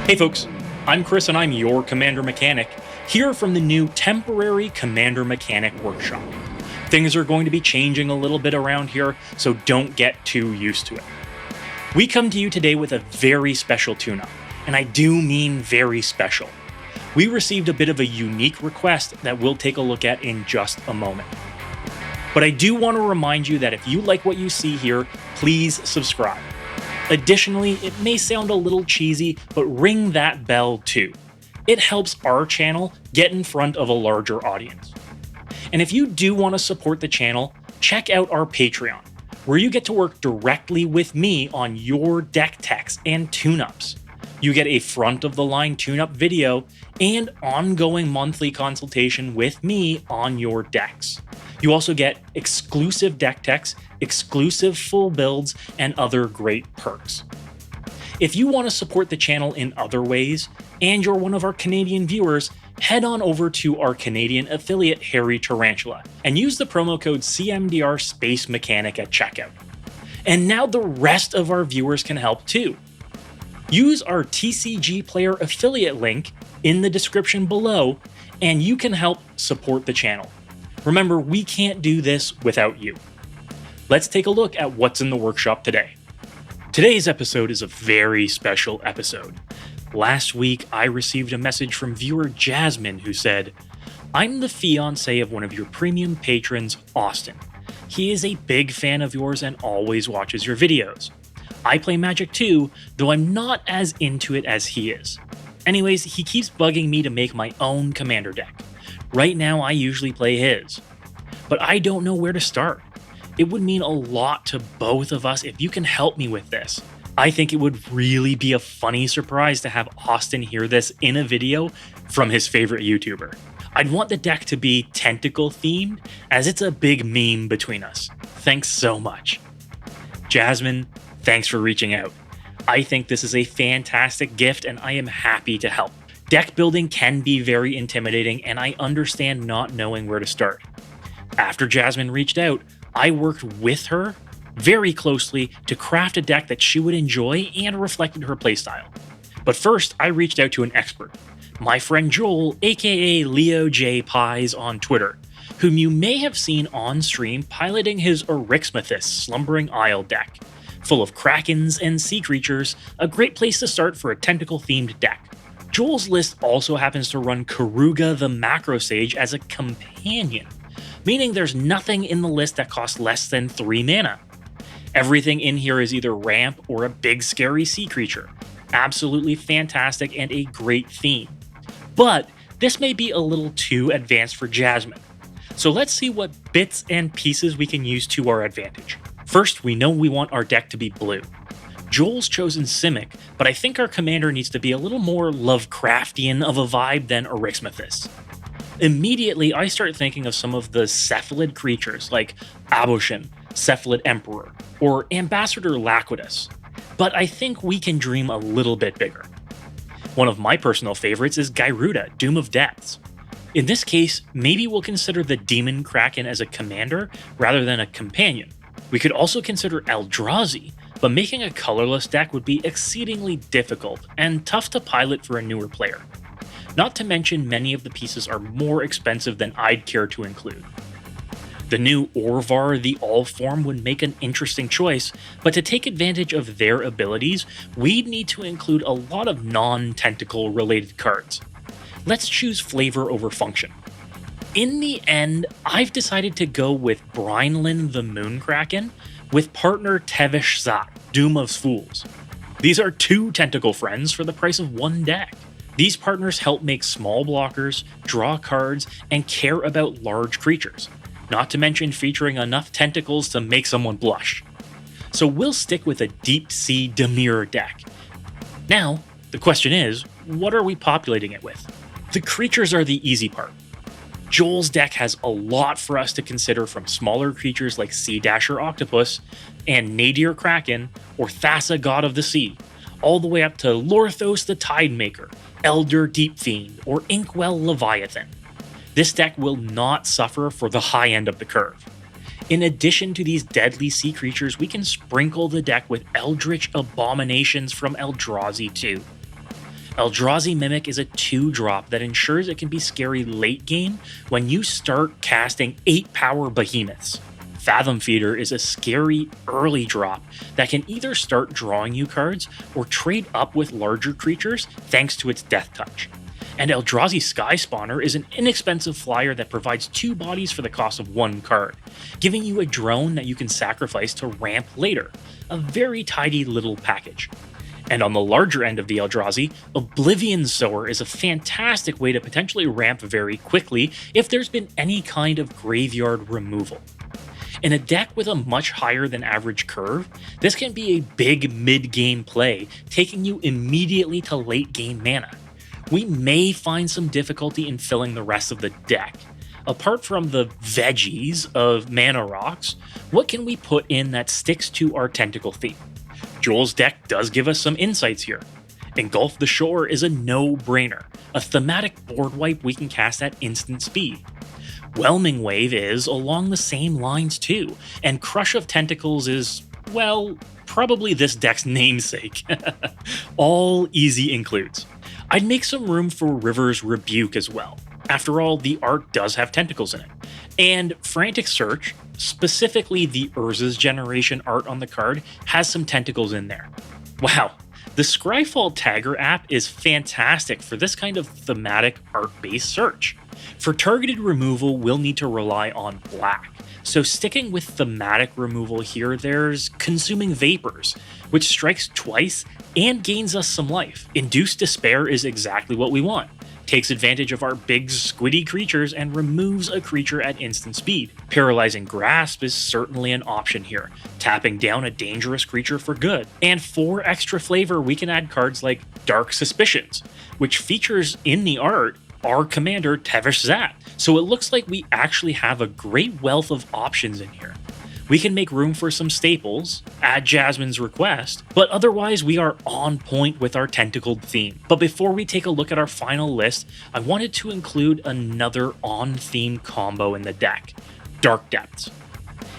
Hey folks, I'm Chris and I'm your Commander Mechanic, here from the new temporary Commander Mechanic workshop. Things are going to be changing a little bit around here, so don't get too used to it. We come to you today with a very special tune-up, and I do mean very special. We received a bit of a unique request that we'll take a look at in just a moment. But I do want to remind you that if you like what you see here, please subscribe. Additionally, it may sound a little cheesy, but ring that bell too. It helps our channel get in front of a larger audience. And if you do want to support the channel, check out our Patreon, where you get to work directly with me on your deck techs and tune-ups. You get a front-of-the-line tune-up video and ongoing monthly consultation with me on your decks. You also get exclusive deck techs, exclusive full builds, and other great perks. If you want to support the channel in other ways, and you're one of our Canadian viewers, head on over to our Canadian affiliate Hairy Tarantula and use the promo code CMDR Space Mechanic at checkout. And now the rest of our viewers can help too. Use our TCG Player affiliate link in the description below, and you can help support the channel. Remember, we can't do this without you. Let's take a look at what's in the workshop today. Today's episode is a very special episode. Last week, I received a message from viewer Jasmine who said, "I'm the fiance of one of your premium patrons, Austin. He is a big fan of yours and always watches your videos. I play Magic too, though I'm not as into it as he is. Anyways, he keeps bugging me to make my own commander deck. Right now, I usually play his. But I don't know where to start. It would mean a lot to both of us if you can help me with this. I think it would really be a funny surprise to have Austin hear this in a video from his favorite YouTuber. I'd want the deck to be tentacle-themed, as it's a big meme between us. Thanks so much." Jasmine, thanks for reaching out. I think this is a fantastic gift and I am happy to help. Deck building can be very intimidating and I understand not knowing where to start. After Jasmine reached out, I worked with her very closely to craft a deck that she would enjoy and reflected her playstyle. But first, I reached out to an expert, my friend Joel, aka Leo J Pies on Twitter, whom you may have seen on stream piloting his Erixmathus Slumbering Isle deck. Full of krakens and sea creatures, a great place to start for a tentacle-themed deck. Joel's list also happens to run Karuga the Macro Sage as a companion, meaning there's nothing in the list that costs less than 3 mana. Everything in here is either ramp or a big scary sea creature. Absolutely fantastic and a great theme. But this may be a little too advanced for Jasmine. So let's see what bits and pieces we can use to our advantage. First, we know we want our deck to be blue. Joel's chosen Simic, but I think our commander needs to be a little more Lovecraftian of a vibe than Erixmathus. Immediately, I start thinking of some of the cephalid creatures like Aboshin, Cephalid Emperor, or Ambassador Laquidus, but I think we can dream a little bit bigger. One of my personal favorites is Gyruda, Doom of Depths. In this case, maybe we'll consider the Demon Kraken as a commander rather than a companion. We could also consider Eldrazi, but making a colorless deck would be exceedingly difficult and tough to pilot for a newer player. Not to mention many of the pieces are more expensive than I'd care to include. The new Orvar the All-Form would make an interesting choice, but to take advantage of their abilities, we'd need to include a lot of non-tentacle related cards. Let's choose flavor over function. In the end, I've decided to go with Brinelin the Moonkraken with partner Tevesh Szat, Doom of Fools. These are 2 tentacle friends for the price of 1 deck. These partners help make small blockers, draw cards, and care about large creatures, not to mention featuring enough tentacles to make someone blush. So we'll stick with a Deep Sea Dimir deck. Now, the question is, what are we populating it with? The creatures are the easy part. Joel's deck has a lot for us to consider, from smaller creatures like Sea Dasher Octopus and Nadir Kraken or Thassa God of the Sea, all the way up to Lorthos the Tidemaker, Elder Deep Fiend, or Inkwell Leviathan. This deck will not suffer for the high end of the curve. In addition to these deadly sea creatures, we can sprinkle the deck with Eldritch Abominations from Eldrazi too. Eldrazi Mimic is a 2-drop that ensures it can be scary late game when you start casting 8-power behemoths. Fathom Feeder is a scary early drop that can either start drawing you cards or trade up with larger creatures thanks to its Death Touch. And Eldrazi Sky Spawner is an inexpensive flyer that provides 2 bodies for the cost of 1 card, giving you a drone that you can sacrifice to ramp later. A very tidy little package. And on the larger end of the Eldrazi, Oblivion Sower is a fantastic way to potentially ramp very quickly if there's been any kind of graveyard removal. In a deck with a much higher than average curve, this can be a big mid-game play, taking you immediately to late-game mana. We may find some difficulty in filling the rest of the deck. Apart from the veggies of mana rocks, what can we put in that sticks to our tentacle theme? Joel's deck does give us some insights here. Engulf the Shore is a no-brainer, a thematic board wipe we can cast at instant speed. Whelming Wave is along the same lines too, and Crush of Tentacles is, well, probably this deck's namesake. All easy includes. I'd make some room for River's Rebuke as well. After all, the art does have tentacles in it. And Frantic Search, specifically the Urza's Generation art on the card, has some tentacles in there. Wow, the Scryfall Tagger app is fantastic for this kind of thematic art-based search. For targeted removal, we'll need to rely on black. So sticking with thematic removal here, there's Consuming Vapors, which strikes twice and gains us some life. Induced Despair is exactly what we want. Takes advantage of our big squiddy creatures and removes a creature at instant speed. Paralyzing Grasp is certainly an option here, tapping down a dangerous creature for good. And for extra flavor, we can add cards like Dark Suspicions, which features in the art our commander Tevesh Szat. So it looks like we actually have a great wealth of options in here. We can make room for some staples, add Jasmine's Request, but otherwise we are on point with our tentacled theme. But before we take a look at our final list, I wanted to include another on-theme combo in the deck, Dark Depths.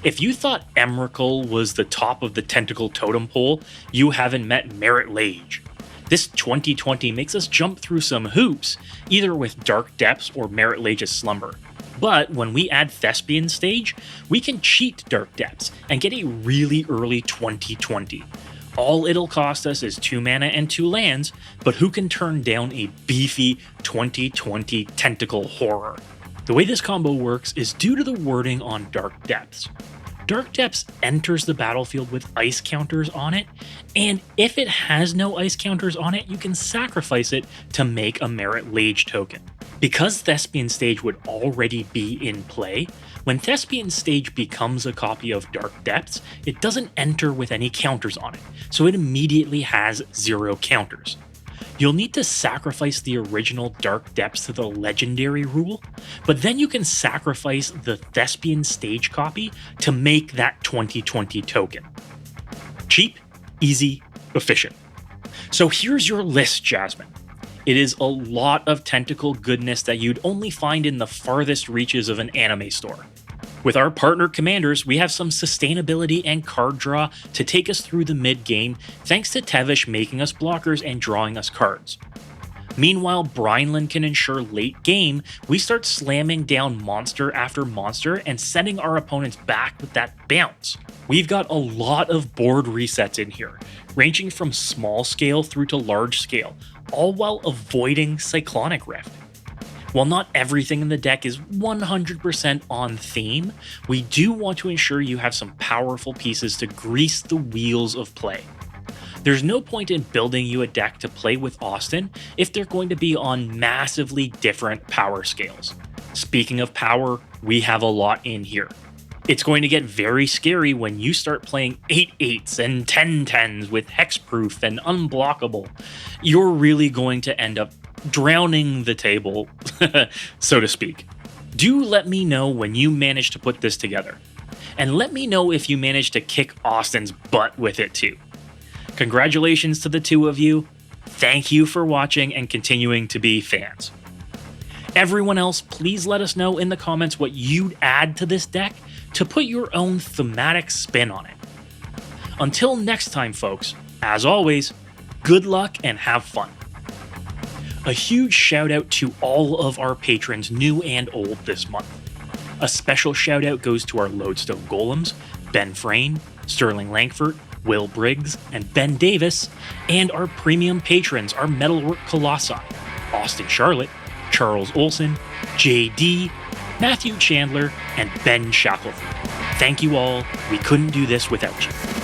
If you thought Emrakul was the top of the tentacle totem pole, you haven't met Merit Lage. This 2020 makes us jump through some hoops, either with Dark Depths or Merit Lage's Slumber. But when we add Thespian Stage, we can cheat Dark Depths and get a really early 2020. All it'll cost us is 2 mana and 2 lands, but who can turn down a beefy 2020 tentacle horror? The way this combo works is due to the wording on Dark Depths. Dark Depths enters the battlefield with ice counters on it, and if it has no ice counters on it, you can sacrifice it to make a Merit Lage token. Because Thespian Stage would already be in play, when Thespian Stage becomes a copy of Dark Depths, it doesn't enter with any counters on it, so it immediately has 0 counters. You'll need to sacrifice the original Dark Depths to the Legendary rule, but then you can sacrifice the Thespian Stage copy to make that 2020 token. Cheap, easy, efficient. So here's your list, Jasmine. It is a lot of tentacle goodness that you'd only find in the farthest reaches of an anime store. With our partner commanders, we have some sustainability and card draw to take us through the mid-game, thanks to Tevesh making us blockers and drawing us cards. Meanwhile, Brinelin can ensure late game, we start slamming down monster after monster and sending our opponents back with that bounce. We've got a lot of board resets in here, ranging from small scale through to large scale, all while avoiding Cyclonic Rift. While not everything in the deck is 100% on theme, we do want to ensure you have some powerful pieces to grease the wheels of play. There's no point in building you a deck to play with Austin if they're going to be on massively different power scales. Speaking of power, we have a lot in here. It's going to get very scary when you start playing 8/8s and 10/10s with hexproof and unblockable. You're really going to end up drowning the table, so to speak. Do let me know when you manage to put this together. And let me know if you manage to kick Austin's butt with it too. Congratulations to the two of you. Thank you for watching and continuing to be fans. Everyone else, please let us know in the comments what you'd add to this deck to put your own thematic spin on it. Until next time, folks, as always, good luck and have fun. A huge shout out to all of our patrons, new and old, this month. A special shout out goes to our Lodestone Golems, Ben Frayne, Sterling Langford, Will Briggs, and Ben Davis, and our premium patrons, our Metalwork Colossi, Austin Charlotte, Charles Olson, JD, Matthew Chandler, and Ben Shackelford. Thank you all. We couldn't do this without you.